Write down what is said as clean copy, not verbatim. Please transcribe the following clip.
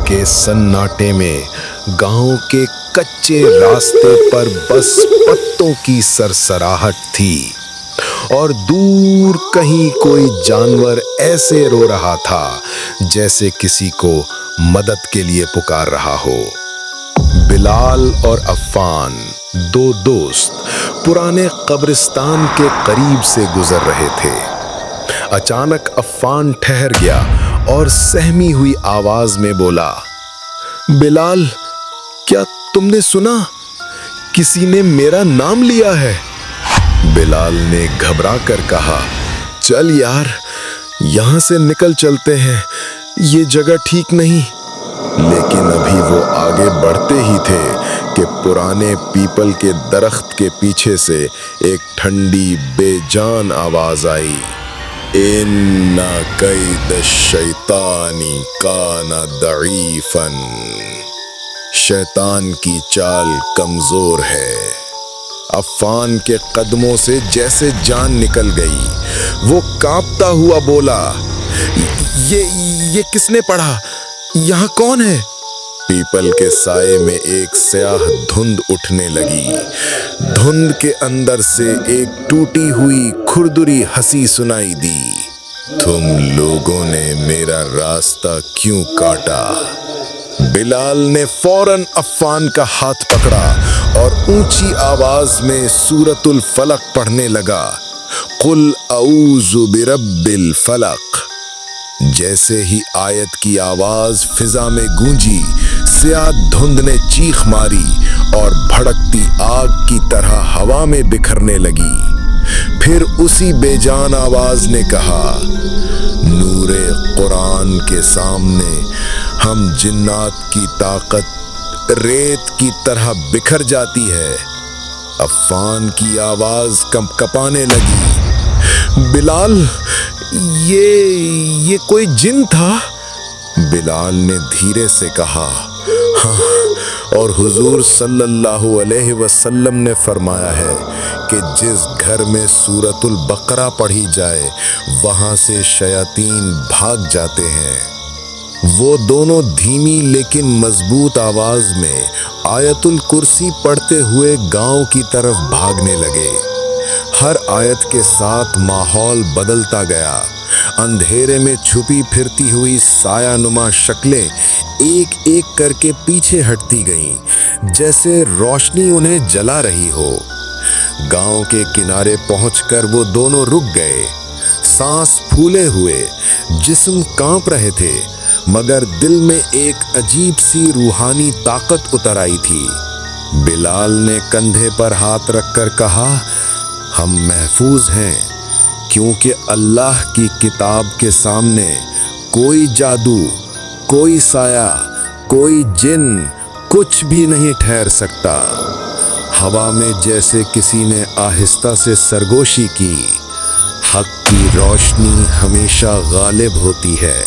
के सन्नाटे में गांव के कच्चे रास्ते पर बस पत्तों की सरसराहट थी और दूर कहीं कोई जानवर ऐसे रो रहा था जैसे किसी को मदद के लिए पुकार रहा हो। बिलाल और अफ़ान, दो दोस्त, पुराने कब्रिस्तान के करीब से गुजर रहे थे। अचानक अफ़ान ठहर गया और सहमी हुई आवाज में बोला, बिलाल, क्या तुमने सुना? किसी ने मेरा नाम लिया है। बिलाल ने घबरा कर कहा, चल यार, यहां से निकल चलते हैं, ये जगह ठीक नहीं। लेकिन अभी वो आगे बढ़ते ही थे कि पुराने पीपल के दरख्त के पीछे से एक ठंडी बेजान आवाज आई, इन्ना कैद शैतानी काना दईफन। शैतान की चाल कमजोर है। अफ़ान के कदमों से जैसे जान निकल गई। वो कांपता हुआ बोला, ये किसने पढ़ा? यहाँ कौन है? पीपल के साये में एक स्याह धुंध उठने लगी। धुंध के अंदर से एक टूटी हुई खुरदुरी हंसी सुनाई दी। तुम लोगों ने मेरा रास्ता क्यों काटा? बिलाल ने फौरन अफ़ान का हाथ पकड़ा और ऊंची आवाज में सूरतुल फलक पढ़ने लगा, कुल औज़ु बिरब्बिल फलक। जैसे ही आयत की आवाज फिजा में गूंजी, स्याह धुंध ने चीख मारी और भड़कती आग की तरह हवा में बिखरने लगी। फिर उसी बेजान आवाज ने कहा, नूरे कुरान के सामने हम जिन्नात की ताकत रेत की तरह बिखर जाती है। अफ़ान की आवाज कंपकपाने लगी, बिलाल, ये कोई जिन था? बिलाल ने धीरे से कहा, हाँ, और हुजूर सल्लल्लाहु अलैहि वसल्लम ने फरमाया है कि जिस घर में सूरतुल बकरा पढ़ी जाए वहां से शयातीन भाग जाते हैं। वो दोनों धीमी लेकिन मजबूत आवाज में आयतुल कुर्सी पढ़ते हुए गांव की तरफ भागने लगे। हर आयत के साथ माहौल बदलता गया। अंधेरे में छुपी फिरती हुई सायानुमा शक्लें एक एक करके पीछे हटती गईं, जैसे रोशनी उन्हें जला रही हो। गांव के किनारे पहुंचकर वो दोनों रुक गए, सांस फूले हुए, जिस्म कांप रहे थे, मगर दिल में एक अजीब सी रूहानी ताकत उतर आई थी। बिलाल ने कंधे पर हाथ रखकर कहा, हम महफूज हैं, क्योंकि अल्लाह की किताब के सामने कोई जादू, कोई साया, कोई जिन कुछ भी नहीं ठहर सकता। हवा में जैसे किसी ने आहिस्ता से सरगोशी की, हक की रोशनी हमेशा गालिब होती है।